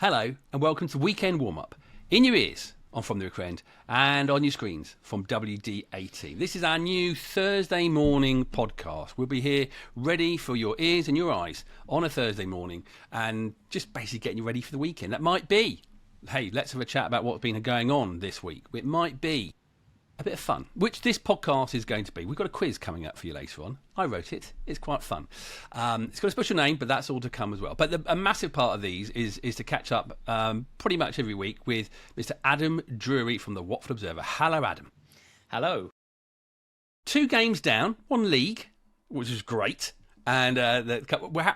Hello and welcome to Weekend Warm-Up. In your ears on From The Rookery End and on your screens from WD18. This is our new Thursday morning podcast. We'll be here ready for your ears and your eyes on a Thursday morning and just basically getting you ready for the weekend. That might be, hey, let's have a chat about what's been going on this week. It might be a bit of fun, which this podcast is going to be. We've got a quiz coming up for you later on. I wrote it. It's quite fun. It's got a special name, but that's all to come as well. But a massive part of these is to catch up pretty much every week with Mr. Adam Drury from the Watford Observer. Hello, Adam. Hello. 2 games down, 1 league, which is great. And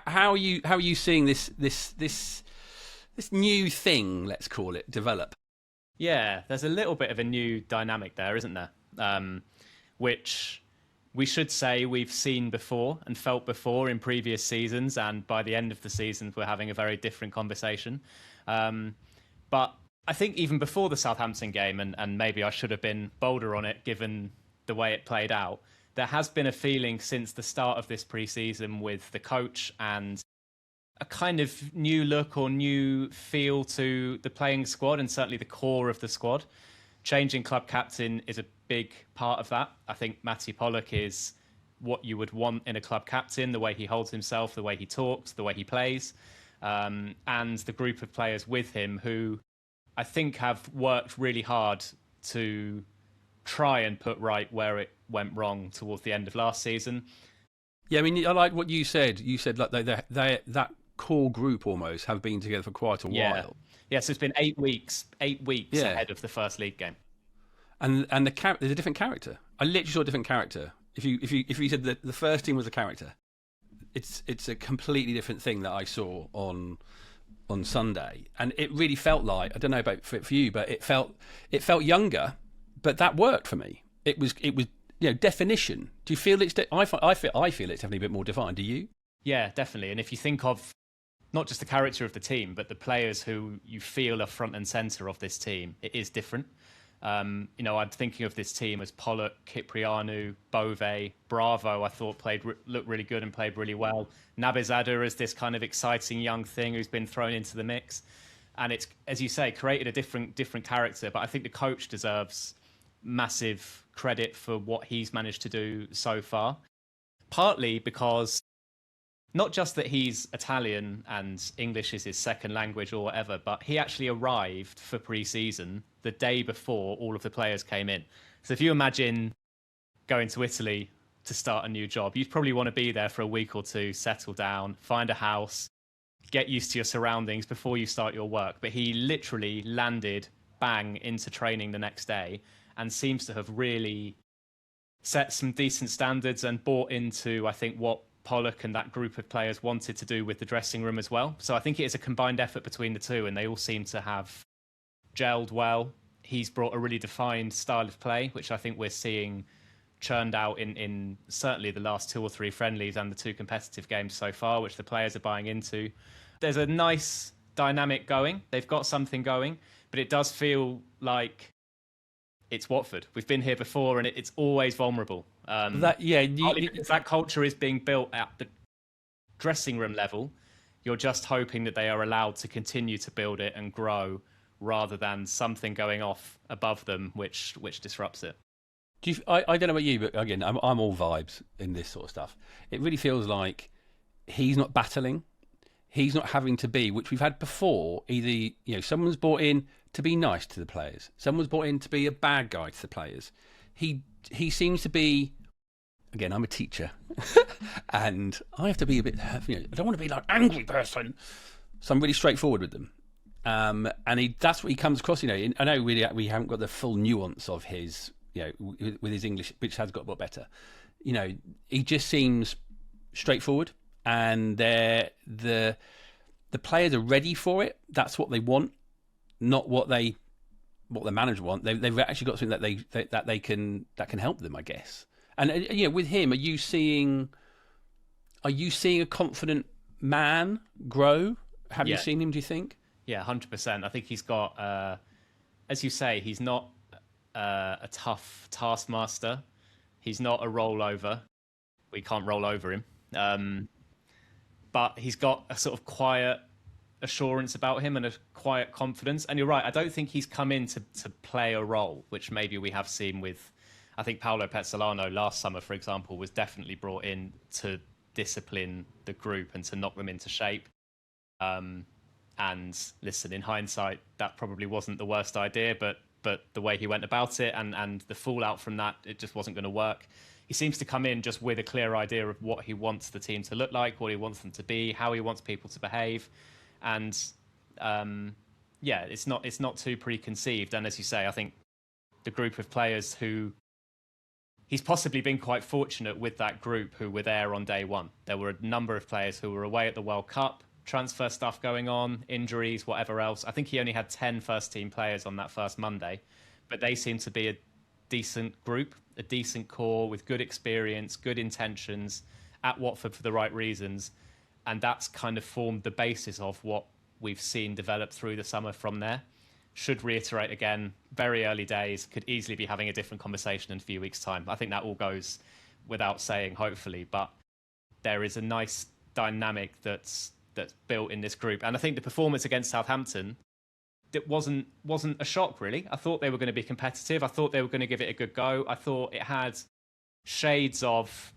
how are you seeing this new thing, let's call it, develop? Yeah, there's a little bit of a new dynamic there, isn't there? Which we should say we've seen before and felt before in previous seasons, and by the end of the season, we're having a very different conversation. But I think even before the Southampton game, and maybe I should have been bolder on it given the way it played out, there has been a feeling since the start of this pre-season with the coach and a kind of new look or new feel to the playing squad and certainly the core of the squad. Changing club captain is a big part of that. I think Matty Pollock is what you would want in a club captain, the way he holds himself, the way he talks, the way he plays, and the group of players with him who I think have worked really hard to try and put right where it went wrong towards the end of last season. Yeah, I mean, I like what you said. You said like that core group almost have been together for quite a while. Yeah, so it's been 8 weeks ahead of the first league game. And there's a different character. I literally saw a different character. If you said that the first team was a character, it's a completely different thing that I saw on Sunday, and it really felt like, I don't know about for you, but it felt younger, but that worked for me. It was definition. Do you feel it's? I feel it's definitely a bit more defined. Do you? Yeah, definitely. And if you think of not just the character of the team, but the players who you feel are front and centre of this team, it is different. I'm thinking of this team as Pollock, Kyprianou, Bove, Bravo. I thought looked really good and played really well. Nabizadeh is this kind of exciting young thing who's been thrown into the mix, and it's, as you say, created a different character. But I think the coach deserves massive credit for what he's managed to do so far. Partly because not just that he's Italian and English is his second language or whatever, but he actually arrived for pre-season the day before all of the players came in. So if you imagine going to Italy to start a new job, you'd probably want to be there for a week or two, settle down, find a house, get used to your surroundings before you start your work. But he literally landed bang into training the next day and seems to have really set some decent standards and bought into, I think, what Pollock and that group of players wanted to do with the dressing room as well. So I think it is a combined effort between the two, and they all seem to have gelled well. He's brought a really defined style of play, which I think we're seeing churned out in certainly the last 2 or 3 friendlies and the 2 competitive games so far, which the players are buying into. There's a nice dynamic going. They've got something going, but it does feel like it's Watford. We've been here before, and it's always vulnerable. That culture is being built at the dressing room level. You're just hoping that they are allowed to continue to build it and grow, rather than something going off above them, which disrupts it. I don't know about you, but again, I'm all vibes in this sort of stuff. It really feels like he's not battling. He's not having to be, which we've had before. Either someone's brought in to be nice to the players, someone's brought in to be a bad guy to the players. He seems to be. Again, I'm a teacher, and I have to be a bit. I don't want to be like angry person, so I'm really straightforward with them. And that's what he comes across. I know we haven't got the full nuance of his, with his English, which has got a lot better. He just seems straightforward, and the players are ready for it. That's what they want, not what the manager want. They've actually got something that can help them, I guess. And with him, are you seeing a confident man grow? Have you seen him? Do you think? Yeah, 100%. I think he's got, as you say, he's not a tough taskmaster. He's not a rollover. We can't roll over him. But he's got a sort of quiet assurance about him and a quiet confidence. And you're right, I don't think he's come in to play a role, which maybe we have seen with, I think Paolo Pezzolano last summer, for example, was definitely brought in to discipline the group and to knock them into shape. And listen, in hindsight, that probably wasn't the worst idea, but the way he went about it and the fallout from that, it just wasn't going to work. He seems to come in just with a clear idea of what he wants the team to look like, what he wants them to be, how he wants people to behave. And it's not too preconceived. And as you say, I think the group of players who he's possibly been quite fortunate with, that group who were there on day one. There were a number of players who were away at the World Cup, transfer stuff going on, injuries, whatever else. I think he only had 10 first team players on that first Monday, but they seem to be a decent group, a decent core with good experience, good intentions at Watford for the right reasons. And that's kind of formed the basis of what we've seen develop through the summer from there. Should reiterate again, very early days, could easily be having a different conversation in a few weeks' time. I think that all goes without saying, hopefully, but there is a nice dynamic that's built in this group. And I think the performance against Southampton, it wasn't a shock, really. I thought they were going to be competitive. I thought they were going to give it a good go. I thought it had shades of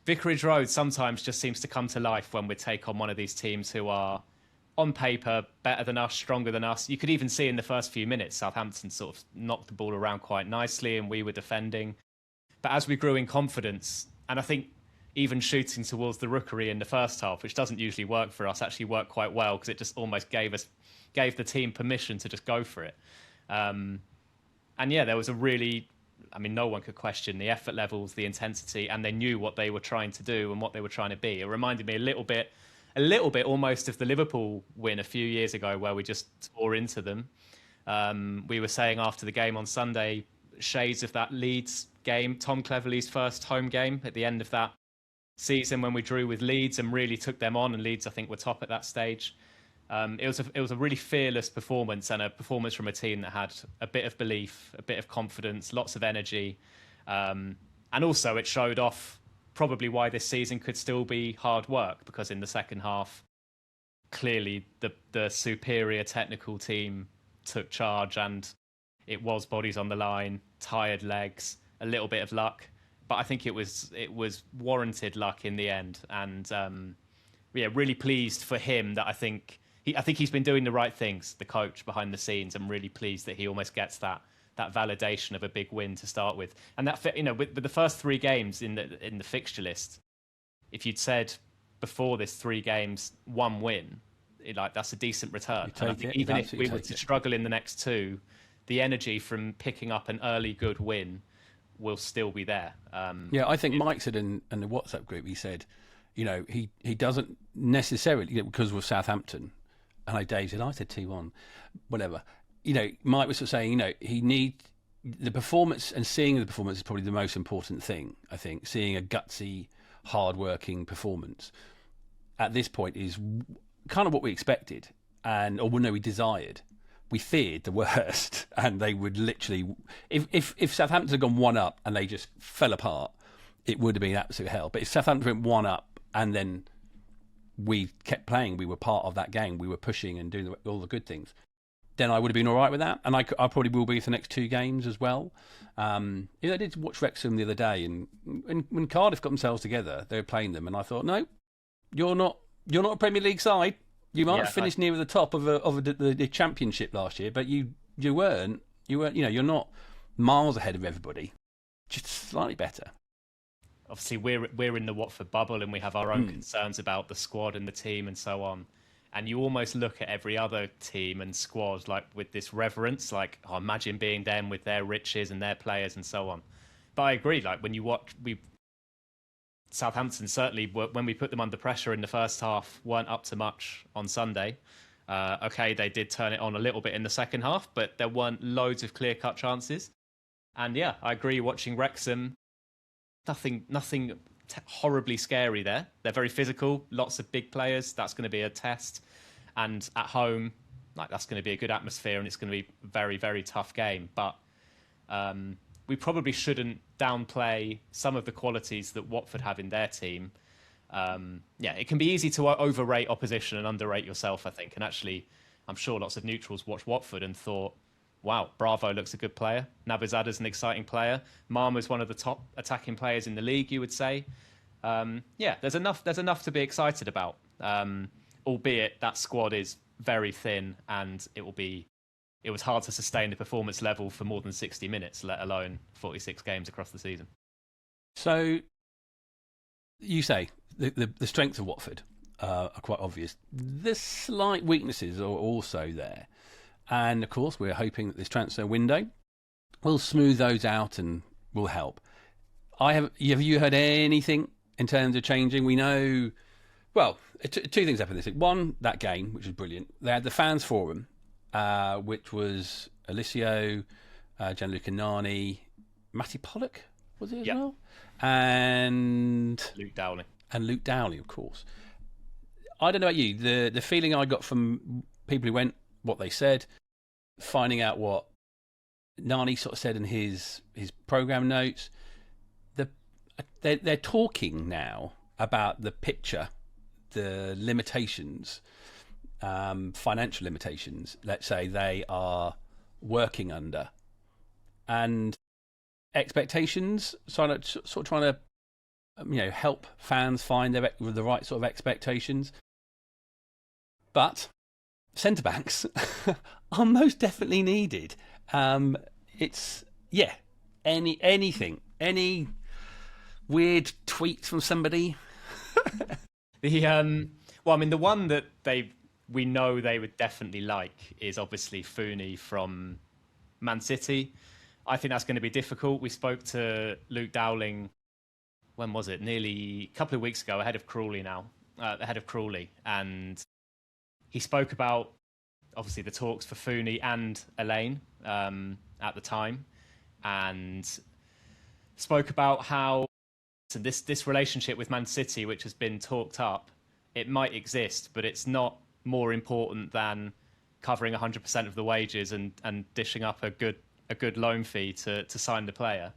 Vicarage Road sometimes just seems to come to life when we take on one of these teams who are, on paper, better than us, stronger than us. You could even see in the first few minutes, Southampton sort of knocked the ball around quite nicely and we were defending. But as we grew in confidence, and I think even shooting towards the Rookery in the first half, which doesn't usually work for us, actually worked quite well because it just almost gave the team permission to just go for it. And yeah, there was a really, I mean, no one could question the effort levels, the intensity, and they knew what they were trying to do and what they were trying to be. It reminded me a little bit almost of the Liverpool win a few years ago where we just tore into them. We were saying after the game on Sunday, shades of that Leeds game, Tom Cleverley's first home game at the end of that season when we drew with Leeds and really took them on, and Leeds, I think, were top at that stage. It was a really fearless performance, and a performance from a team that had a bit of belief, a bit of confidence, lots of energy. And also it showed off probably why this season could still be hard work, because in the second half, clearly the superior technical team took charge, and it was bodies on the line, tired legs, a little bit of luck. But I think it was warranted luck in the end. And really pleased for him that I think he's been doing the right things, the coach behind the scenes. I'm really pleased that he almost gets that validation of a big win to start with. And that, with the first 3 games in the fixture list, if you'd said before this 3 games, 1 win, that's a decent return. And I think even if we were to struggle in the next 2, the energy from picking up an early good win will still be there. I think Mike said in the WhatsApp group, he said, he doesn't necessarily, because with Southampton, and Dave said, I said T1, whatever. Mike was sort of saying, he needs the performance, and seeing the performance is probably the most important thing, I think. Seeing a gutsy, hard-working performance at this point is kind of what we expected, we desired. We feared the worst, and they would literally, if Southampton had gone 1 up and they just fell apart, it would have been absolute hell. But if Southampton went 1 up and then we kept playing, we were part of that game, we were pushing and doing all the good things, then I would have been all right with that. And I probably will be for the next 2 games as well. I did watch Wrexham the other day, and when Cardiff got themselves together, they were playing them, and I thought, no, you're not a Premier League side. You might have finished near the top of the Championship last year, but you weren't. You're not miles ahead of everybody, just slightly better. Obviously, we're in the Watford bubble, and we have our own concerns about the squad and the team and so on. And you almost look at every other team and squad like with this reverence, like, imagine being them with their riches and their players and so on. But I agree, like when you watch, Southampton certainly, when we put them under pressure in the first half, weren't up to much on Sunday. They did turn it on a little bit in the second half, but there weren't loads of clear-cut chances. And I agree, watching Wrexham, nothing horribly scary there. They're very physical, lots of big players. That's going to be a test. And at home, that's going to be a good atmosphere, and it's going to be a very, very tough game. But we probably shouldn't downplay some of the qualities that Watford have in their team. Yeah, it can be easy to overrate opposition and underrate yourself, I think. And actually, I'm sure lots of neutrals watched Watford and thought, wow, Bravo looks a good player. Nabizada's an exciting player. Marma's one of the top attacking players in the league, you would say. Yeah, there's enough to be excited about. Albeit that squad is very thin, and it was hard to sustain the performance level for more than 60 minutes, let alone 46 games across the season. So you say the strengths of Watford are quite obvious. The slight weaknesses are also there. And of course, we're hoping that this transfer window will smooth those out and will help. Have you heard anything in terms of changing? We know, well, two things happened this week. One, that game, which was brilliant. They had the fans forum, which was Alessio, Gianluca Nani, Matty Pollock, was it as well? And Luke Dowling. And Luke Dowling, of course. I don't know about you. The feeling I got from people who went, what they said, finding out what Nani sort of said in his program notes, they're talking now about the picture, the limitations, financial limitations, let's say, they are working under, and expectations, sort of trying to help fans find the right sort of expectations. But centre backs are most definitely needed. It's any weird tweets from somebody. The one that we know they would definitely like is obviously Fooney from Man City. I think that's going to be difficult. We spoke to Luke Dowling, when was it? Nearly a couple of weeks ago, ahead of Crawley, and he spoke about obviously the talks for Fooney and Elaine at the time, and spoke about how this relationship with Man City, which has been talked up, it might exist, but it's not more important than covering 100% of the wages and dishing up a good loan fee to sign the player.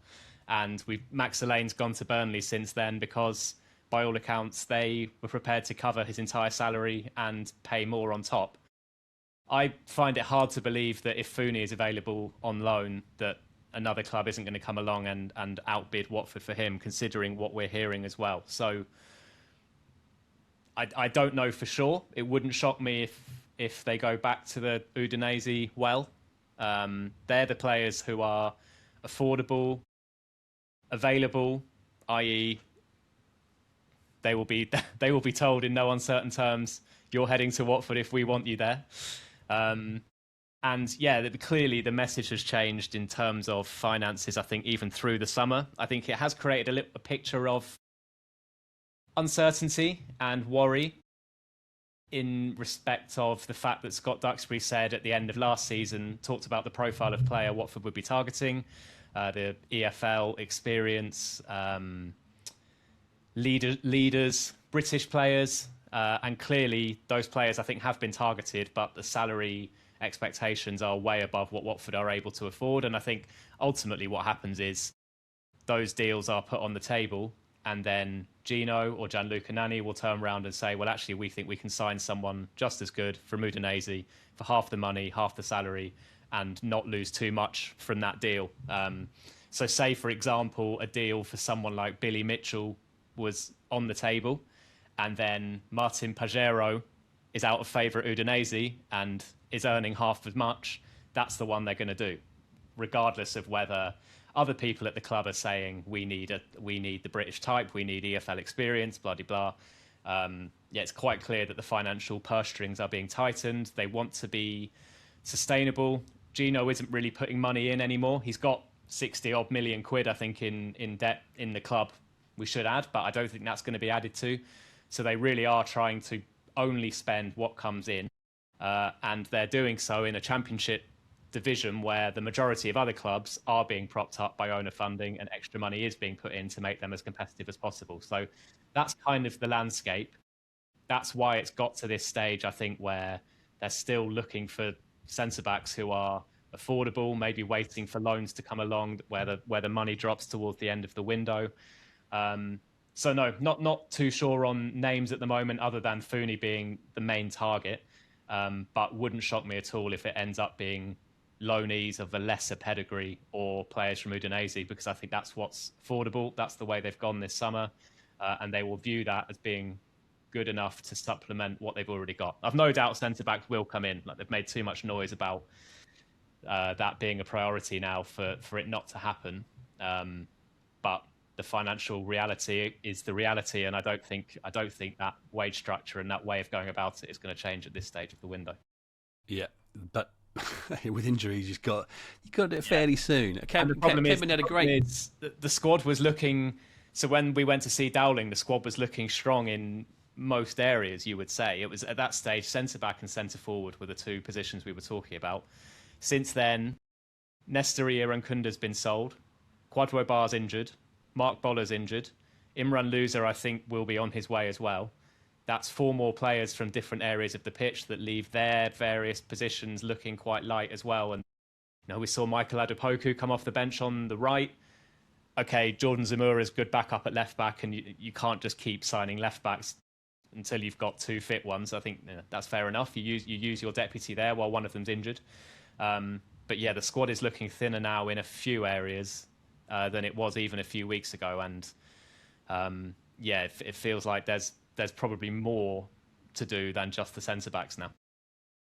And Max Elaine's gone to Burnley since then because, by all accounts, they were prepared to cover his entire salary and pay more on top. I find it hard to believe that if Fooney is available on loan, that another club isn't going to come along and outbid Watford for him, considering what we're hearing as well. So I don't know for sure. It wouldn't shock me if they go back to the Udinese well. They're the players who are affordable, available, i.e. they will be told in no uncertain terms, you're heading to Watford if we want you there. And yeah, clearly the message has changed in terms of finances, I think, even through the summer. I think it has created a picture of uncertainty and worry in respect of the fact that Scott Duxbury said at the end of last season, talked about the profile of player Watford would be targeting, the EFL experience, leaders, British players, and clearly those players I think have been targeted, but the salary expectations are way above what Watford are able to afford. And I think ultimately what happens is those deals are put on the table, and then Gino or Gianluca Nani will turn around and say, well, actually, we think we can sign someone just as good from Udinese for half the money, half the salary, and not lose too much from that deal. So say, for example, a deal for someone like Billy Mitchell was on the table, and then Martin Pajero is out of favour at Udinese and is earning half as much. That's the one they're going to do, regardless of whether other people at the club are saying we need the British type, we need EFL experience, blah blah blah. It's quite clear that the financial purse strings are being tightened. They want to be sustainable. Gino isn't really putting money in anymore. He's got 60 odd million quid, I think, in debt in the club, we should add, but I don't think that's going to be added to. So they really are trying to only spend what comes in, and they're doing so in a championship division where the majority of other clubs are being propped up by owner funding and extra money is being put in to make them as competitive as possible. So that's kind of the landscape. That's why it's got to this stage, I think, where they're still looking for centre-backs who are affordable, maybe waiting for loans to come along where the money drops towards the end of the window. So no, not too sure on names at the moment, other than Fooney being the main target. But wouldn't shock me at all if it ends up being loanees of a lesser pedigree or players from Udinese, because I think that's what's affordable. That's the way they've gone this summer, and they will view that as being good enough to supplement what they've already got. I've no doubt centre-backs will come in. Like, they've made too much noise about that being a priority now for it not to happen. But the financial reality is the reality, and I don't think that wage structure and that way of going about it is going to change at this stage of the window. Yeah, but with injuries, you've got to do it fairly soon. The problem is the squad was looking. So when we went to see Dowling, the squad was looking strong in most areas. You would say it was at that stage centre back and centre forward were the two positions we were talking about. Since then, Nestaria and Kunda's been sold. Kwadwo Bar's injured. Mark Boller's injured. Imran Loser, I think, will be on his way as well. That's 4 more players from different areas of the pitch that leave their various positions looking quite light as well. And we saw Michael Adepoku come off the bench on the right. Okay, Jordan Zamora is good backup at left back, and you can't just keep signing left backs until you've got 2 fit ones. I think that's fair enough. You use your deputy there while one of them's injured. But yeah, the squad is looking thinner now in a few areas than it was even a few weeks ago, and it feels like there's probably more to do than just the centre backs now.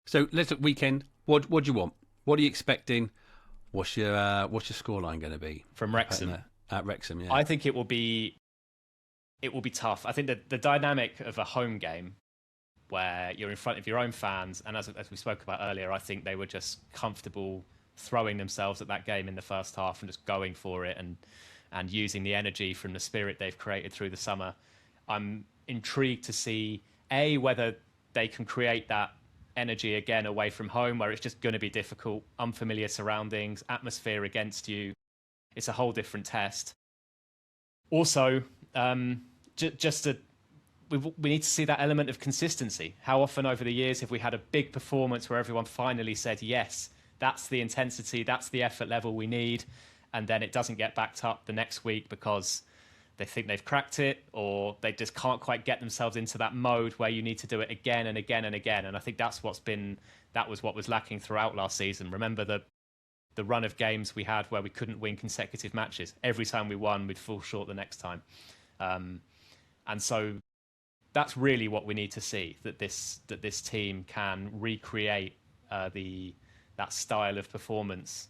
So let's look weekend. What do you want? What are you expecting? What's your scoreline going to be from Wrexham? At Wrexham, yeah. I think it will be tough. I think that the dynamic of a home game where you're in front of your own fans, and as we spoke about earlier, I think they were just comfortable throwing themselves at that game in the first half and just going for it and using the energy from the spirit they've created through the summer. I'm intrigued to see whether they can create that energy again away from home, where it's just going to be difficult, unfamiliar surroundings, atmosphere against you. It's a whole different test. Also, we need to see that element of consistency. How often over the years have we had a big performance where everyone finally said, yes, that's the intensity, that's the effort level we need, and then it doesn't get backed up the next week because they think they've cracked it, or they just can't quite get themselves into that mode where you need to do it again and again and again. And I think that was what was lacking throughout last season. Remember the run of games we had where we couldn't win consecutive matches. Every time we won, we'd fall short the next time. And so that's really what we need to see, that this team can recreate that style of performance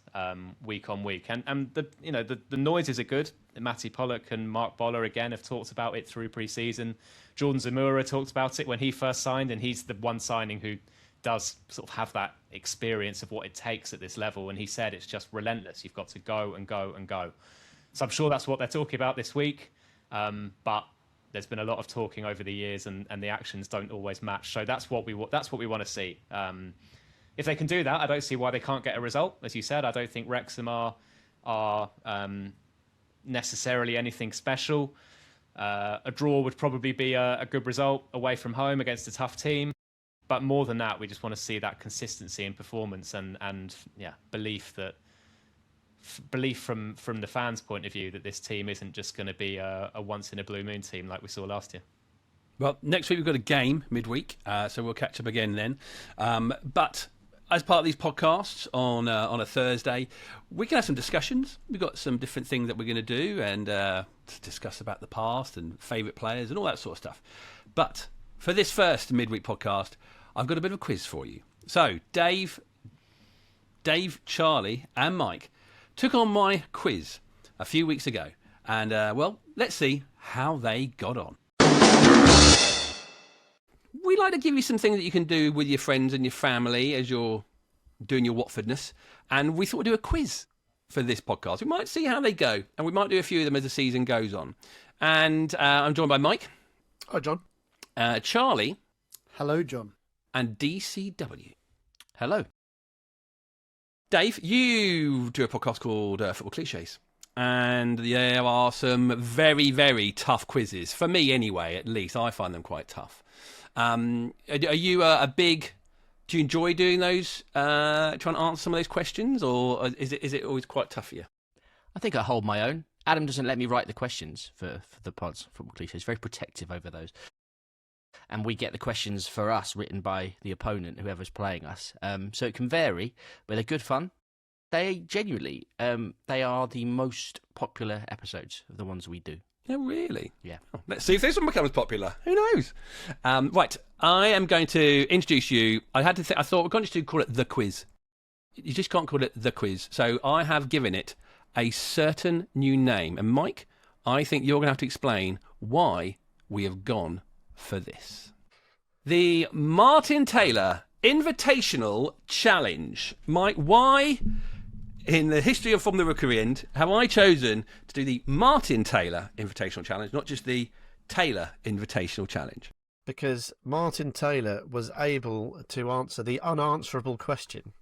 week on week. And the noises are good. Matty Pollock and Mark Boller again have talked about it through pre-season. Jordan Zamora talked about it when he first signed, and he's the one signing who does sort of have that experience of what it takes at this level. And he said it's just relentless. You've got to go and go and go. So I'm sure that's what they're talking about this week. But there's been a lot of talking over the years, and the actions don't always match. So that's what we want to see. If they can do that, I don't see why they can't get a result. As you said, I don't think Wrexham are necessarily anything special. A draw would probably be a good result away from home against a tough team. But more than that, we just want to see that consistency in performance and belief from the fans' point of view that this team isn't just going to be a once in a blue moon team like we saw last year. Well, next week we've got a game midweek, so we'll catch up again then. But as part of these podcasts on a Thursday, we can have some discussions. We've got some different things that we're going to do and to discuss about the past and favourite players and all that sort of stuff. But for this first midweek podcast, I've got a bit of a quiz for you. So Dave, Charlie and Mike took on my quiz a few weeks ago. And, let's see how they got on. We like to give you some things that you can do with your friends and your family as you're doing your Watfordness. And we thought we'd do a quiz for this podcast. We might see how they go. And we might do a few of them as the season goes on. And I'm joined by Mike. Hi, John. Charlie. Hello, John. And DCW. Hello. Dave, you do a podcast called Football Cliches. And there are some very, very tough quizzes. For me, anyway, at least. I find them quite tough. Are you do you enjoy doing those, trying to answer some of those questions? Or is it always quite tough for you? I think I hold my own. Adam doesn't let me write the questions for the pods, football cliches. He's very protective over those. And we get the questions for us written by the opponent, whoever's playing us. So it can vary, but they're good fun. They genuinely, they are the most popular episodes of the ones we do. Yeah, really? Yeah. Oh, let's see if this one becomes popular. Who knows? Right, I am going to introduce you. I thought we're going to call it the quiz. You just can't call it the quiz. So I have given it a certain new name. And Mike, I think you're going to have to explain why we have gone for this. The Martin Taylor Invitational Challenge. Mike, why in the history of From The Rookery End have I chosen to do the Martin Taylor Invitational Challenge, not just the Taylor Invitational Challenge? Because Martin Taylor was able to answer the unanswerable question,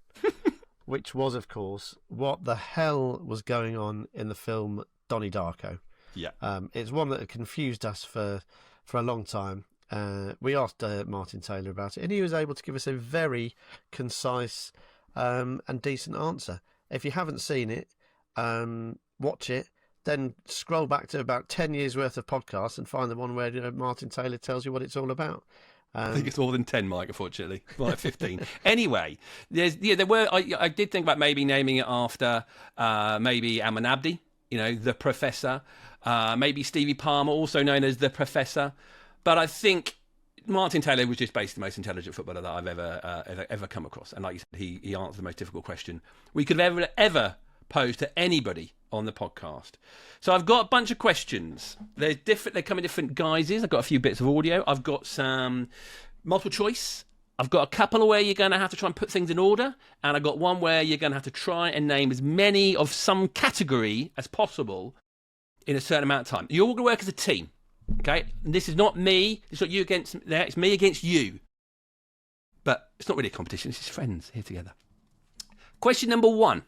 which was, of course, what the hell was going on in the film Donnie Darko. Yeah. It's one that had confused us for a long time. We asked Martin Taylor about it, and he was able to give us a very concise and decent answer. If you haven't seen it, watch it, then scroll back to about 10 years' worth of podcasts and find the one where Martin Taylor tells you what it's all about. I think it's more than 10, Mike, unfortunately. Like 15. Anyway, I did think about maybe naming it after maybe Aman Abdi, the Professor, maybe Stevie Palmer, also known as the Professor. But I think Martin Taylor was just basically the most intelligent footballer that I've ever come across. And like you said, he answered the most difficult question we could have ever posed to anybody on the podcast. So I've got a bunch of questions. They come in different guises. I've got a few bits of audio. I've got some multiple choice. I've got a couple where you're going to have to try and put things in order. And I've got one where you're going to have to try and name as many of some category as possible in a certain amount of time. You're all going to work as a team. Okay? And this is not me. It's not you against there. It's me against you. But it's not really a competition. It's just friends here together. Question number 1.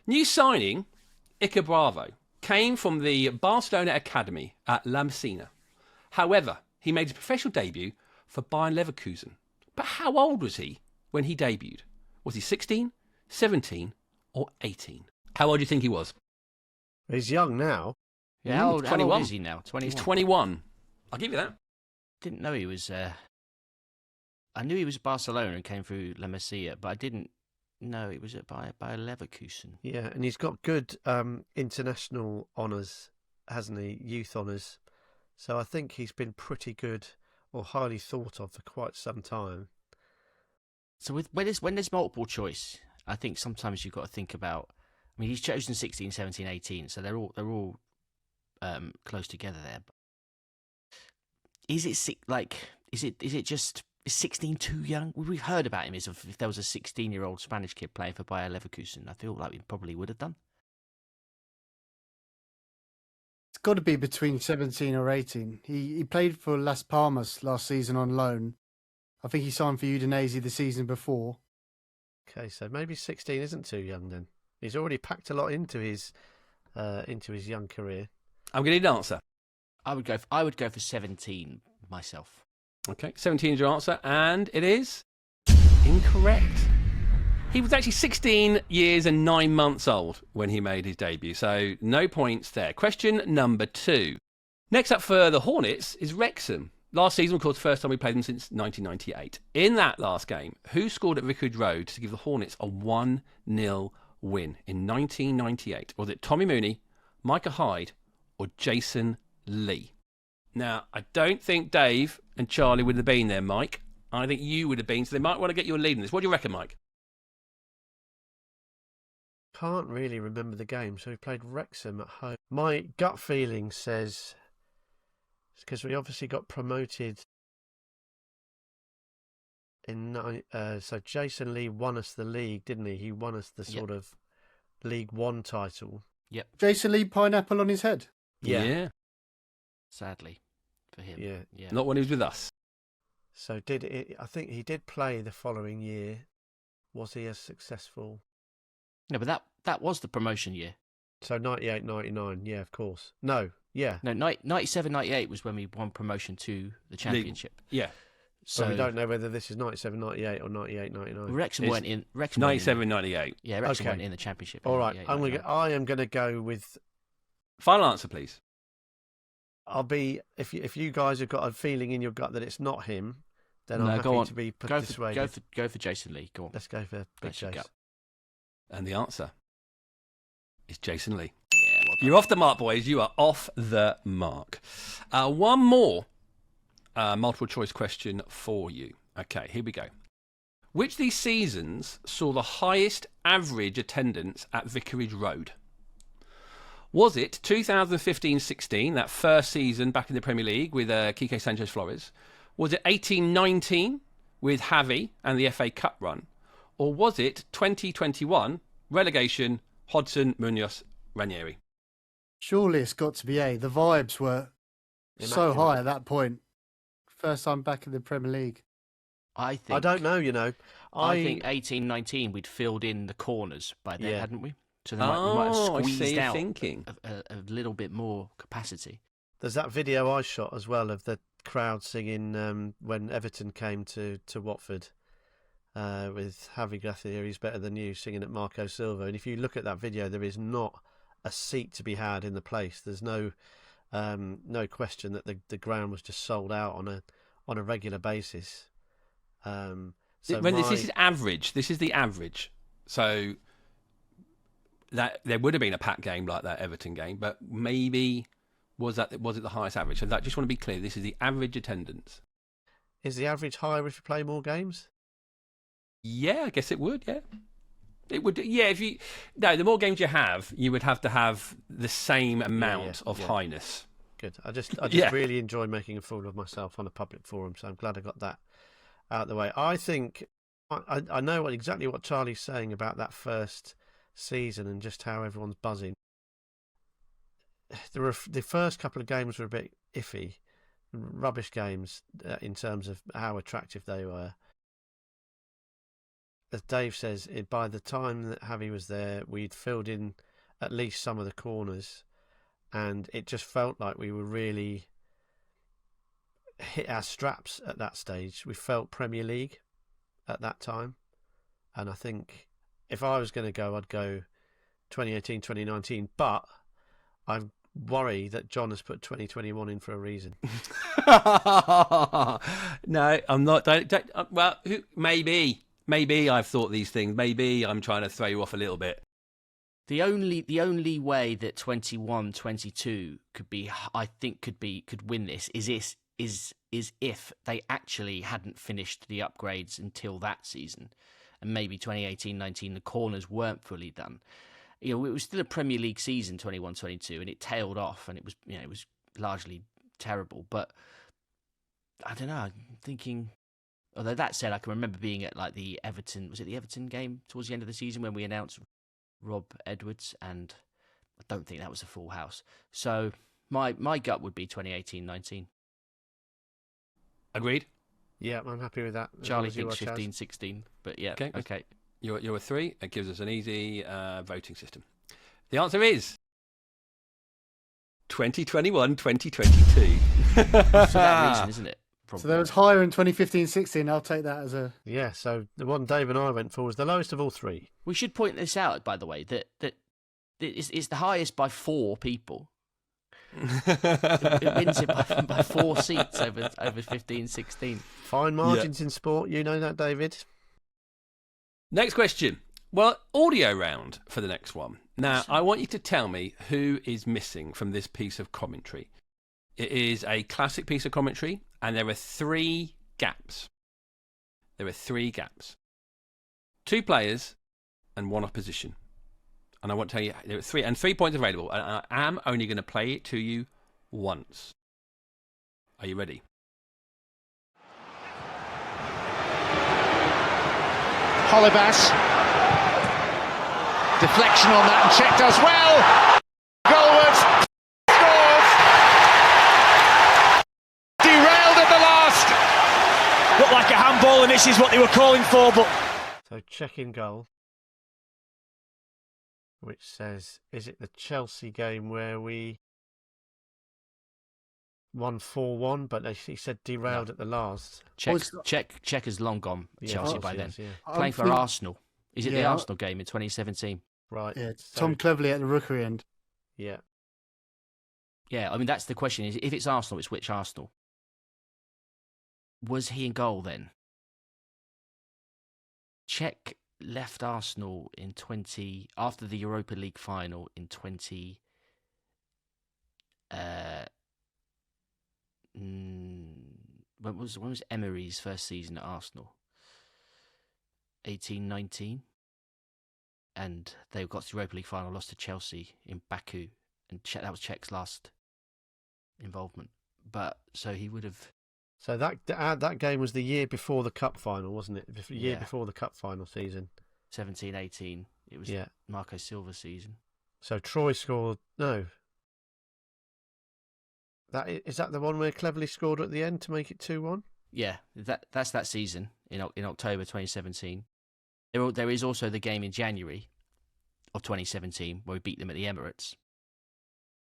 New signing, Iker Bravo, came from the Barcelona Academy at La Masia. However, he made his professional debut for Bayern Leverkusen. But how old was he when he debuted? Was he 16, 17 or 18? How old do you think he was? He's young now. Yeah, how old is he now? 21. He's 21. I'll give you that. Didn't know he was... I knew he was Barcelona and came through La Masia, but I didn't know it was by Leverkusen. Yeah, and he's got good international honours, hasn't he? Youth honours. So I think he's been pretty good or highly thought of for quite some time. So when there's multiple choice, I think sometimes you've got to think about... I mean, he's chosen 16, 17, 18, so they're all close together there. Is it just... Is 16 too young? We've heard about him as if there was a 16-year-old Spanish kid playing for Bayer Leverkusen. I feel like we probably would have done. It's got to be between 17 or 18. He played for Las Palmas last season on loan. I think he signed for Udinese the season before. Okay, so maybe 16 isn't too young then. He's already packed a lot into his young career. I'm going to need an answer. I would go for 17 myself. Okay, 17 is your answer, and it is incorrect. He was actually 16 years and 9 months old when he made his debut, so no points there. Question number 2. Next up for the Hornets is Wrexham. Last season, of course, the first time we played them since 1998. In that last game, who scored at Vicarage Road to give the Hornets a 1-0 win in 1998? Was it Tommy Mooney, Micah Hyde, or Jason Lee? Now, I don't think Dave and Charlie would have been there, Mike. I think you would have been, so they might want to get your lead in this. What do you reckon, Mike? Can't really remember the game, so we played Wrexham at home. My gut feeling says, because we obviously got promoted so Jason Lee won us the league, didn't he? He won us the sort of League One title. Yep. Jason Lee pineapple on his head. Yeah. Sadly for him. Yeah. Not when he was with us. So I think he did play the following year. Was he as successful? No, but that was the promotion year. So 98, 99, yeah, of course. No, yeah. No, 97, 98 was when we won promotion to the championship. Yeah. So we don't know whether this is 97, 98 or 98, 99. Wrexham weren't in. 97, 98. Yeah, Wrexham Okay. weren't in the championship. All right, 98, I am going to go with Final answer, please. I'll be if you guys have got a feeling in your gut that it's not him, then I'm happy to be persuaded. Go for Jason Lee. Go on. Let's go for Big Jace. And the answer is Jason Lee. Yeah, well done. You're off the mark, boys. You are off the mark. One more multiple choice question for you. Okay, here we go. Which of these seasons saw the highest average attendance at Vicarage Road? Was it 2015-16, that first season back in the Premier League with Quique Sanchez-Flores? Was it 18-19 with Javi and the FA Cup run? Or was it 2021, relegation, Hodgson, Munoz, Ranieri? Surely it's got to be A. The vibes were so high at that point. First time back in the Premier League. I don't know, you know. I think 18-19 we'd filled in the corners by then, hadn't we? So they might have squeezed out a little bit more capacity. There's that video I shot as well of the crowd singing when Everton came to Watford with Javi Gracia, he's better than you, singing at Marco Silva. And if you look at that video, there is not a seat to be had in the place. There's no question that the ground was just sold out on a regular basis. This is average. This is the average. So that there would have been a packed game like that Everton game, but maybe was it the highest average? So that, just want to be clear, this is the average attendance. Is the average higher if you play more games? Yeah, I guess it would. Yeah, it would. Yeah, the more games you have, you would have to have the same amount of highness. Good. I just really enjoy making a fool of myself on a public forum, so I'm glad I got that out of the way. I think I know exactly what Charlie's saying about that first season and just how everyone's buzzing. The first couple of games were a bit iffy, rubbish games in terms of how attractive they were. As Dave says, by the time that Javi was there, we'd filled in at least some of the corners, and it just felt like we were really hit our straps at that stage. We felt Premier League at that time, and I think if I was going to go, I'd go 2018, 2019, but I worry that John has put 2021 in for a reason. No, I'm not. Well, maybe I've thought these things. Maybe I'm trying to throw you off a little bit. The only way that 21-22 could win this is if they actually hadn't finished the upgrades until that season, and maybe 2018-19 the corners weren't fully done. You know, it was still a Premier League season, 21-22, and it tailed off, and it was largely terrible. But I don't know. I'm thinking. Although that said, I can remember being at like the Everton game towards the end of the season when we announced Rob Edwards, and I don't think that was a full house. So my gut would be 2018-19. Agreed? Yeah, I'm happy with that. Charlie thinks 15-16, but yeah, okay. You're a 3. It gives us an easy voting system. The answer is 2021-2022. For that reason, isn't it? Probably. So there was higher in 2015-16. I'll take that as a... Yeah, so the one Dave and I went for was the lowest of all 3. We should point this out, by the way, that it's the highest by 4 people. It wins it by 4 seats over 15-16. Fine margins in sport, you know that, David. Next question. Well, audio round for the next one. Now, I want you to tell me who is missing from this piece of commentary. It is a classic piece of commentary, and there are 3 gaps. 2 players and 1 opposition. And I want to tell you, there are 3 points available. And I am only going to play it to you once. Are you ready? Holibas. Deflection on that, and Czech does well. Goalwards scores. Derailed at the last. Looked like a handball, and this is what they were calling for. But so Czech in goal, which says, is it the Chelsea game where we won 4-1, but he said derailed at the last? Czech has long gone Chelsea by then. Yeah. Playing for Arsenal. Is it the Arsenal game in 2017? Right. Yeah, Tom Cleverley at the Rookery End. Yeah. Yeah, I mean, that's the question. Is if it's Arsenal, it's which Arsenal? Was he in goal then? Cech left Arsenal after the Europa League final in 20. When was Emery's first season at Arsenal? 18-19, and they got to the Europa League final, lost to Chelsea in Baku, and that was Cech's last involvement. But so he would have. So that game was the year before the cup final, wasn't it? The year Yeah. before the cup final season. 17-18. It was Marco Silva's season. So Troy scored. No. Is that the one where Cleverley scored at the end to make it 2-1? Yeah, that's that season in October 2017. There is also the game in January of 2017 where we beat them at the Emirates.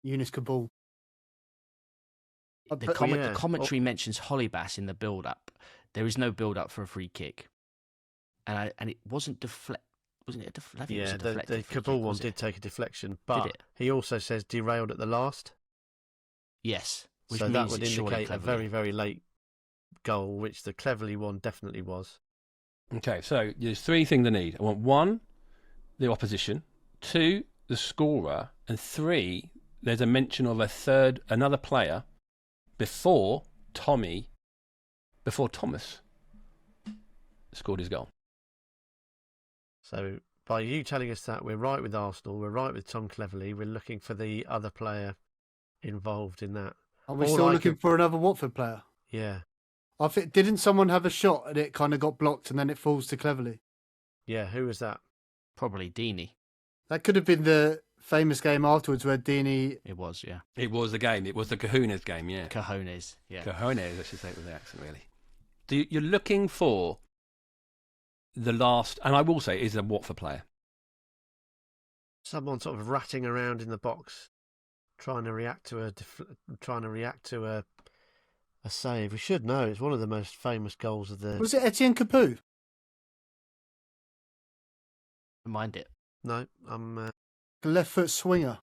Yunus Kabul. The commentary mentions Hollybass in the build-up. There is no build-up for a free kick, and it wasn't deflect. Wasn't it a deflection? Yeah, the Kabul one did take a deflection, but he also says derailed at the last. Yes, which so means that would it's indicate a Cleverley. very, very late goal, which the Cleverley one definitely was. Okay, so there's three things I need. I want 1, the opposition; 2, the scorer; and 3, there's a mention of another player before Thomas scored his goal. So by you telling us that we're right with Arsenal, we're right with Tom Cleverley, we're looking for the other player involved in that. Are we still looking for another Watford player? Yeah. I think, didn't someone have a shot and it kind of got blocked and then it falls to Cleverley? Yeah, who was that? Probably Dini. That could have been the famous game afterwards where Dini... It was, yeah. It was the game. It was the Cajunas game, yeah. Cajones, yeah. Cajones, I should say it with the accent, really. You're looking for the last, and I will say, is a Watford player. Someone sort of ratting around in the box, trying to react to a save. We should know. It's one of the most famous goals of the... Was it Etienne Capoue? Mind it. No, I'm... The left foot swinger.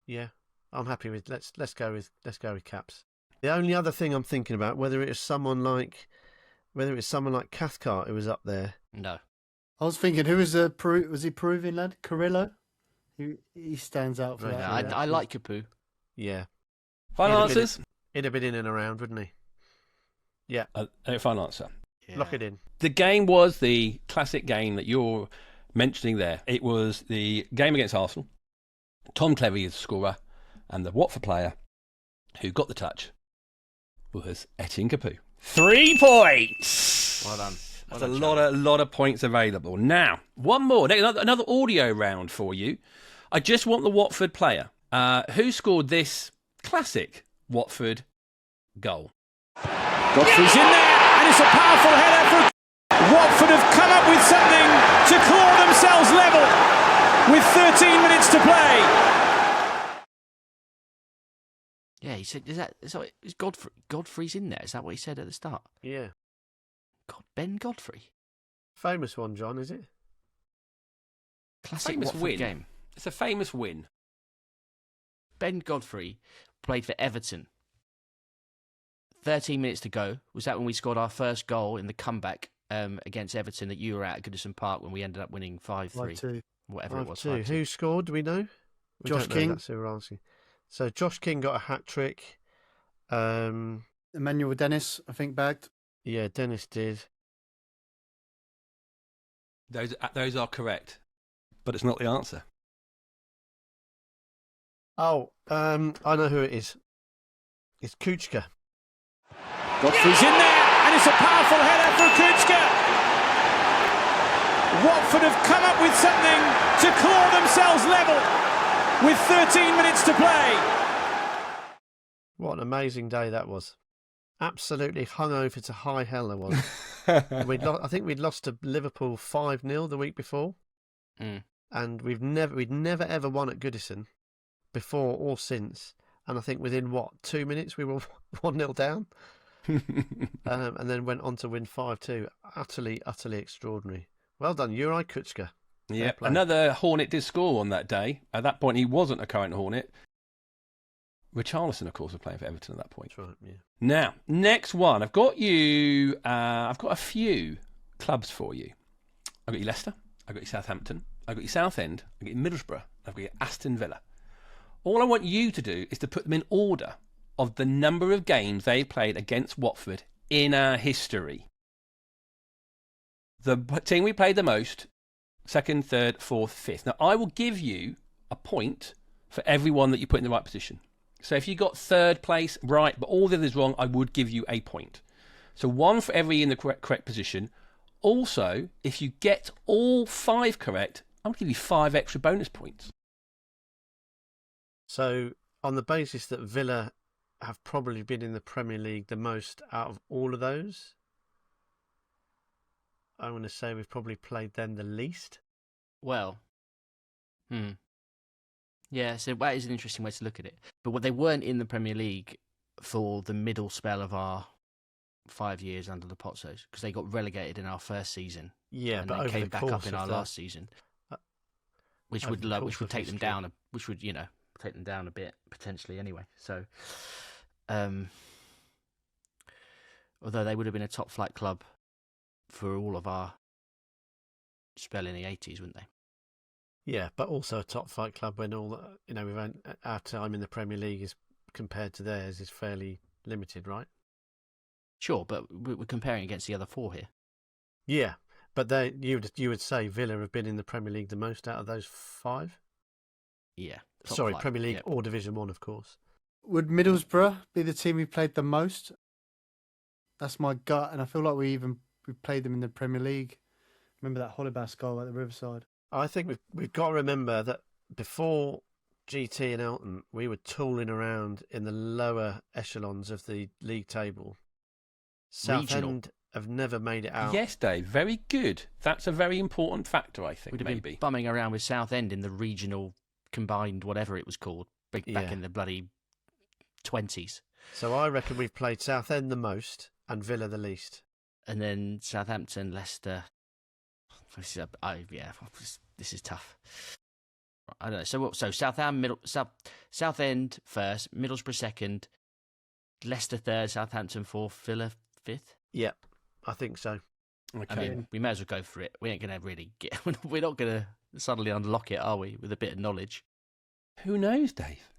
Yeah, I'm happy with... Let's go with Caps. The only other thing I'm thinking about, whether it's someone like Cathcart who was up there. No. I was thinking, who was was he Peruvian lad? Carrillo? He stands out for that. I like Capoue. Yeah. Final answers? He'd have been in and around, wouldn't he? Yeah. Final answer. Yeah. Lock it in. The game was the classic game that you're mentioning there. It was the game against Arsenal. Tom Cleverley is the scorer, and the Watford player who got the touch was Etienne Capoue. 3 points. Well done. That's a lot of points available. Now, one more. Another audio round for you. I just want the Watford player who scored this classic Watford goal. Godfrey's in there, and it's a powerful header for Watford have come up with something to claw themselves level with 13 minutes to play. Yeah, he said, is Godfrey's in there? Is that what he said at the start? Yeah. Ben Godfrey. Famous one, John, is it? Classic Famous Watford win. game. It's a famous win. Ben Godfrey played for Everton. 13 minutes to go. Was that when we scored our first goal in the comeback against Everton that you were at Goodison Park when we ended up winning 5-3? 5-2. Whatever it was. 5-2. Who scored? Do we know? Josh King. That's who we're asking. So Josh King got a hat-trick. Emmanuel Dennis, I think, bagged. Yeah, Dennis did. Those are correct, but it's not the answer. Oh, I know who it is. It's Kuchka. Godfrey's in there, and it's a powerful header for Kuchka. Watford have come up with something to claw themselves level with 13 minutes to play. What an amazing day that was. Absolutely hungover to high hell I was. I think we'd lost to Liverpool 5-0 the week before. And we'd never ever won at Goodison before or since. And I think within 2 minutes we were 1-0 down. And then went on to win 5-2. Utterly extraordinary. Well done, Juraj Kuchka. Yeah, another Hornet did score on that day. At that point, he wasn't a current Hornet. Richarlison, of course, was playing for Everton at that point. That's right, yeah. Now, next one. I've got you. I've got a few clubs for you. I've got you Leicester. I've got you Southampton. I've got you Southend. I've got you Middlesbrough. I've got you Aston Villa. All I want you to do is to put them in order of the number of games they've played against Watford in our history. The team we played the most, second, third, fourth, fifth. Now, I will give you a point for everyone that you put in the right position. So if you got third place right, but all the others wrong, I would give you a point. So one for every in the correct position. Also, if you get all 5 correct, I'm going to give you 5 extra bonus points. So, on the basis that Villa have probably been in the Premier League the most out of all of those, I'm going to say we've probably played them the least. Well, yeah, so that is an interesting way to look at it. But they weren't in the Premier League for the middle spell of our 5 years under the Pozzos, because they got relegated in our first season. Yeah, and but they over came the back course up in of our the- last season, which over would the course which would of take them history. down, which would take them down a bit potentially anyway. So, although they would have been a top flight club for all of our spell in the 80s, wouldn't they? Yeah, but also a top flight club when all we've had, our time in the Premier League is compared to theirs is fairly limited, right? Sure, but we're comparing against the other 4 here. Yeah, but you would say Villa have been in the Premier League the most out of those 5? Yeah. top Sorry, flight, Premier League yep. or Division 1, of course. Would Middlesbrough be the team we played the most? That's my gut, and I feel like we played them in the Premier League. Remember that Holibas goal at the Riverside? I think we've got to remember that before GT and Elton, we were tooling around in the lower echelons of the league table. Southend have never made it out. Yes, Dave, very good. That's a very important factor, I think, We'd have maybe. been bumming around with Southend in the regional combined whatever it was called back in the bloody 20s. So I reckon we've played Southend the most and Villa the least. And then Southampton, Leicester. This is tough. I don't know. So Southend first, Middlesbrough second, Leicester third, Southampton fourth, Villa fifth. Yeah, I think so. Okay. I mean, we may as well go for it. We ain't going to really get. We're not going to suddenly unlock it, are we? With a bit of knowledge. Who knows, Dave?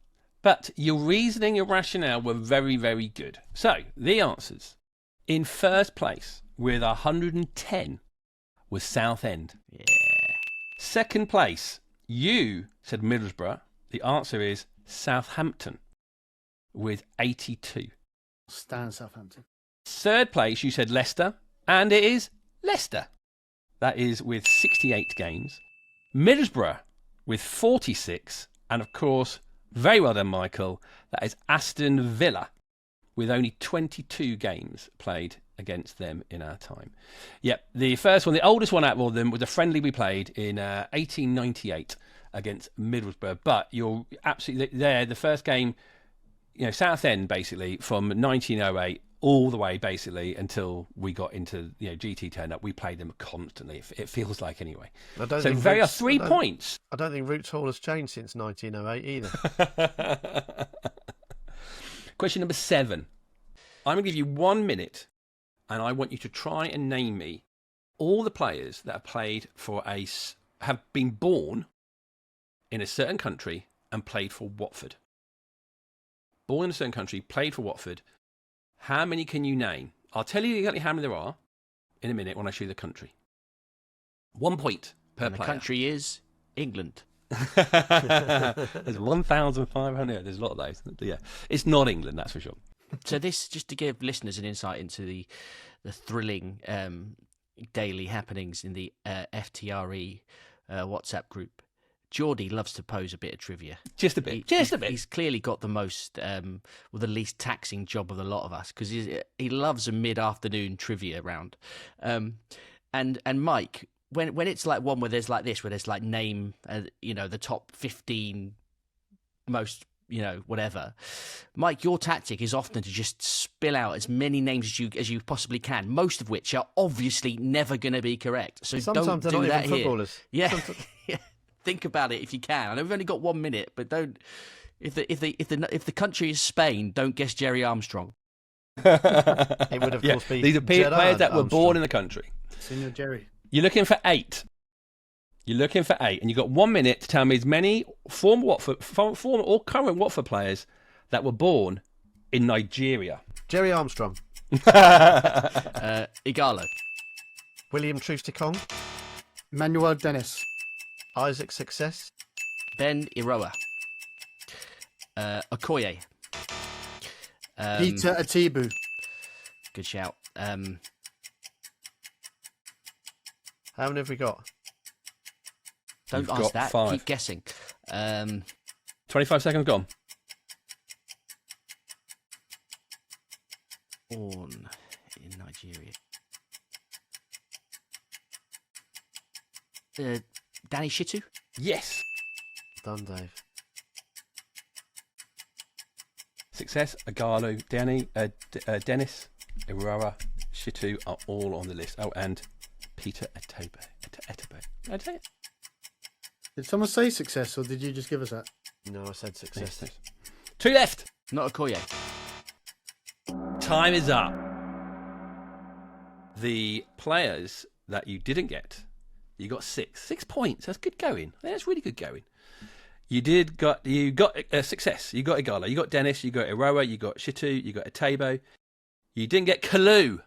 But your reasoning, your rationale were very, very good. So, the answers. In first place, with 110, was Southend. Yeah. Second place, you said Middlesbrough. The answer is Southampton, with 82. Stan Southampton. Third place, you said Leicester, and it is Leicester. That is with 68 games. Middlesbrough with 46, and of course, very well done, Michael. That is Aston Villa with only 22 games played against them in our time. Yep, the first one, the oldest one out of all of them, was a friendly we played in 1898 against Middlesbrough. But you're absolutely there. The first game, Southend basically from 1908 all the way basically until we got into GT turned up. We played them constantly. It feels like anyway. So very are 3 points. I don't think Roots Hall has changed since 1908 either. Question number 7. I'm going to give you 1 minute, and I want you to try and name me all the players that have played have been born in a certain country and played for Watford. Born in a certain country, played for Watford. How many can you name? I'll tell you exactly how many there are in a minute when I show you the country. 1 point per And player. the country is England. There's 1,500. There's a lot of those. Yeah, it's not England, that's for sure. So this, just to give listeners an insight into the thrilling daily happenings in the FTRE WhatsApp group, Geordie loves to pose a bit of trivia. Just a bit. He's clearly got the most, the least taxing job of the lot of us, because he loves a mid-afternoon trivia round. And Mike, when it's like one where there's like this, where there's like name, the top 15 most, whatever. Mike, your tactic is often to just spill out as many names as you possibly can, most of which are obviously never going to be correct. So Sometimes don't they're do not that even here. footballers. Yeah. Yeah. Think about it if you can. I know we've only got 1 minute, but don't. If the country is Spain, don't guess Jerry Armstrong. It would, of course, be these are players Gerard that were Armstrong. born in the country. Senior Jerry. You're looking for 8. You're looking for 8, and you've got 1 minute to tell me as many former or current Watford players that were born in Nigeria. Jerry Armstrong. Igalo. William Troost-Ekong. Manuel Dennis. Isaac Success. Ben Iroa. Okoye. Peter Atibu. Good shout. How many have we got? Don't You've ask got that. 5. Keep guessing. 25 seconds gone. Born in Nigeria. Danny Shitu. Yes. Done, Dave. Success, Igalo, Dennis, Iroa, Shitu are all on the list. Oh, and Peter Etebo. Did someone say Success, or did you just give us that? No, I said Success. Yes. 2 left. Not Okoye. Time is up. The players that you didn't get, you got 6. 6 points. That's good going. That's really good going. You got Success. You got Igalo. You got Dennis. You got Iroa. You got Shitu. You got Etebo. You didn't get Kalu.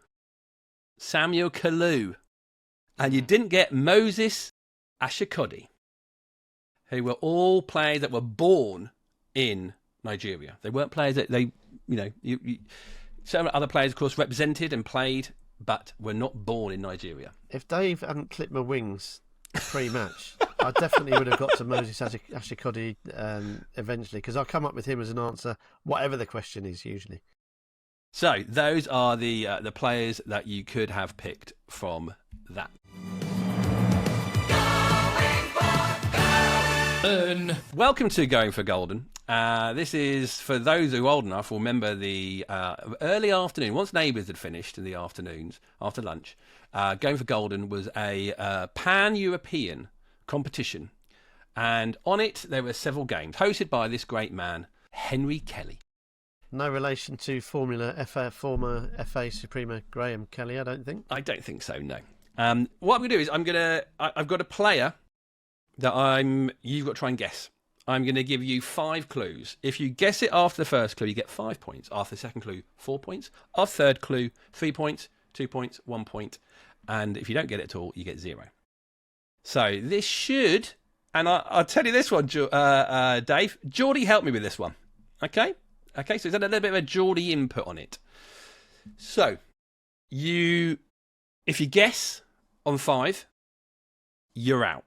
Samuel Kalu. And you didn't get Moses Ashikodi, who were all players that were born in Nigeria. They weren't players that some other players, of course, represented and played, but were not born in Nigeria. If Dave hadn't clipped my wings pre-match, I definitely would have got to Moses Ashikodi eventually, because I'll come up with him as an answer, whatever the question is usually. So those are the players that you could have picked from that. Welcome to Going for Golden. This is, for those who are old enough, will remember the early afternoon, once Neighbours had finished in the afternoons, after lunch, Going for Golden was a pan-European competition. And on it, there were several games, hosted by this great man, Henry Kelly. No relation to former FA Suprema Graham Kelly, I don't think. I don't think so, no. What I'm going to do is I've got a player that you've got to try and guess. I'm going to give you 5 clues. If you guess it after the first clue, you get 5 points. After the second clue, 4 points. After the third clue, 3 points, 2 points, 1 point. And if you don't get it at all, you get 0. So this should, and I'll tell you this one, Dave. Geordie helped me with this one. Okay, so it's had a little bit of a Geordie input on it. So if you guess on 5, you're out.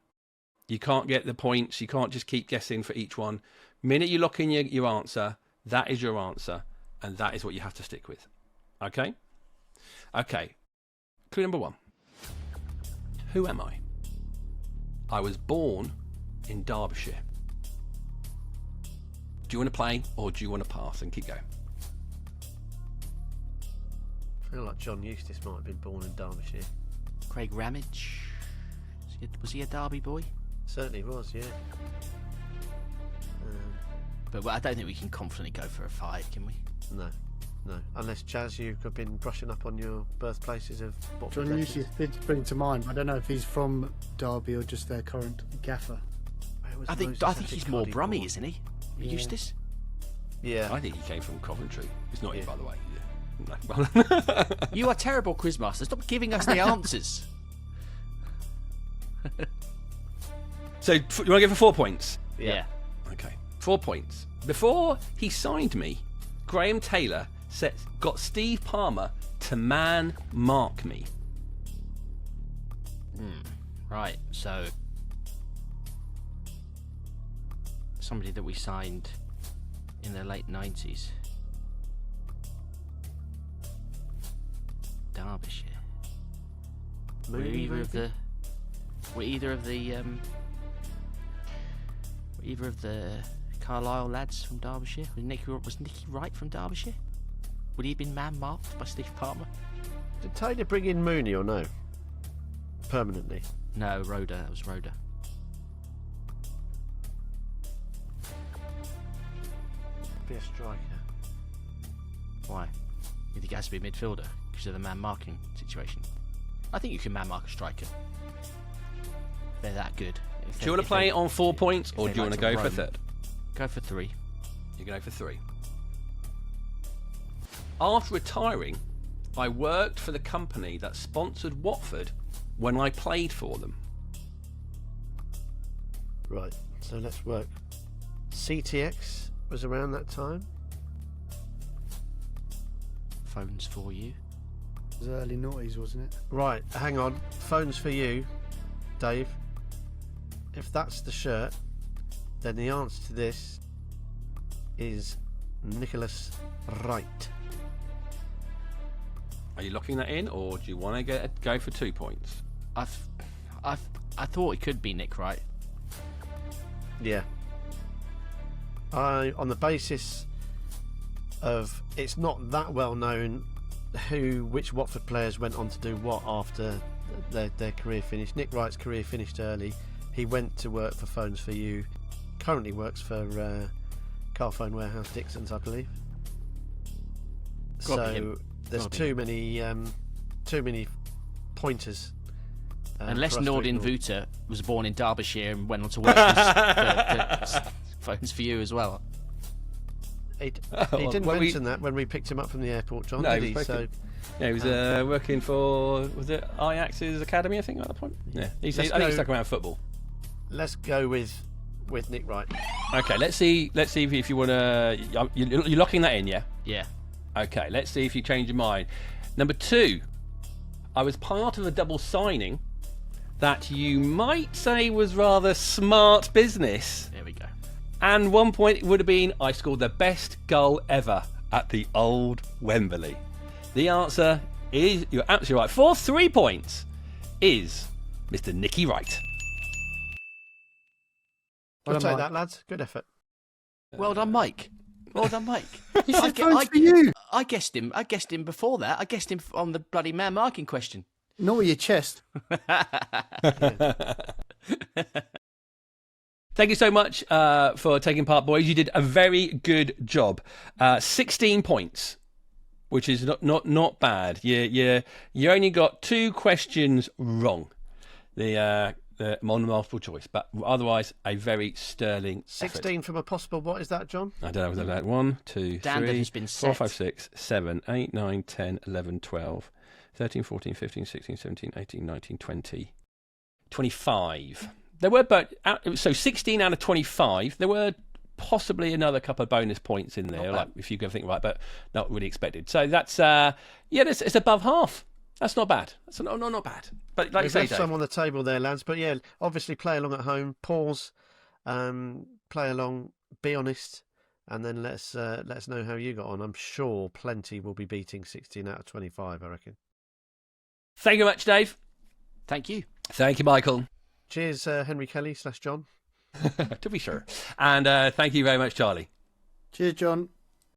You can't get the points. You can't just keep guessing for each one. Minute you lock in your answer, that is your answer, and that is what you have to stick with. Okay? Okay. Clue number 1. Who am I? I was born in Derbyshire. Do you want to play, or do you want to pass and keep going? I feel like John Eustace might have been born in Derbyshire. Craig Ramage. Was he a Derby boy? Certainly was, yeah. But I don't think we can confidently go for a 5, can we? No. Unless, Chaz, you've been brushing up on your birthplaces of Watford. John Eustace did spring to mind. I don't know if he's from Derby or just their current gaffer. I think he's more Brummie, isn't he? Yeah. Eustace? Yeah. I think he came from Coventry. It's not you, by the way. Yeah. You are terrible quizmaster. Stop giving us the answers. So, you want to go for 4 points? Yeah. Okay. 4 points. Before he signed me, Graham Taylor got Steve Palmer to man-mark me. Right, so somebody that we signed in the late 90s. Derbyshire. Were either of the Carlisle lads from Derbyshire? Was Nicky Wright from Derbyshire? Would he have been man-marked by Steve Palmer? Did Taylor bring in Mooney or no? Permanently? No, Rhoda. That was Rhoda. be a striker. Why? You think it has to be a midfielder because of the man marking situation? I think you can man mark a striker. They're that good. Do you want to play on 4 points, or do you want to go for third? Go for 3. You go for 3. After retiring, I worked for the company that sponsored Watford when I played for them. Right, so let's work. CTX was around that time. Phones for you. It was early noughties, wasn't it? Right, hang on. Phones for you, Dave. If that's the shirt, then the answer to this is Nicholas Wright. Are you locking that in, or do you want to go for 2 points? I thought it could be Nick Wright. Yeah. On the basis of it's not that well known which Watford players went on to do what after their career finished. Nick Wright's career finished early. He went to work for Phones for You. Currently works for Car Phone Warehouse Dixon's, I believe. So there's too many pointers. Unless Nordin Vuta was born in Derbyshire and went on to work for Phones for You as well. He didn't mention that when we picked him up from the airport, John, No, did he? He was working for, was it Ajax's academy, I think, at that point? Yeah, I think he stuck around football. Let's go with Nick Wright. Okay, let's see if you want to... You're locking that in, yeah? Yeah. Okay, let's see if you change your mind. Number 2, I was part of a double signing that you might say was rather smart business. There we go. And 1 point it would have been, I scored the best goal ever at the old Wembley. The answer is, you're absolutely right, for 3 points, is Mr. Nicky Wright. We'll take that, lads. Good effort. Well done, Mike. Well done, Mike. He said Phones for You. I guessed him. I guessed him before that. I guessed him on the bloody man marking question. Not with your chest. Thank you so much for taking part, boys. You did a very good job. 16 points, which is not bad. You only got 2 questions wrong. The multiple choice, but otherwise a very sterling 16 effort. from a possible, what is that, John? I don't know, was that 1, 2, Dan 3, has been 4, set. 5, 6, 7, 8, 9, 10, 11, 12, 13, 14, 15, 16, 17, 18, 19, 20, 25. There were, so 16 out of 25. There were possibly another couple of bonus points in there, like if you can think right, but not really expected. So that's it's above half. That's not bad. That's not bad. But like you say, left some on the table there, lads. But yeah, obviously play along at home. Pause, play along. Be honest, and then let us know how you got on. I'm sure plenty will be beating 16 out of 25. I reckon. Thank you very much, Dave. Thank you. Thank you, Michael. Cheers, Henry Kelly / John. To be sure. And thank you very much, Charlie. Cheers, John.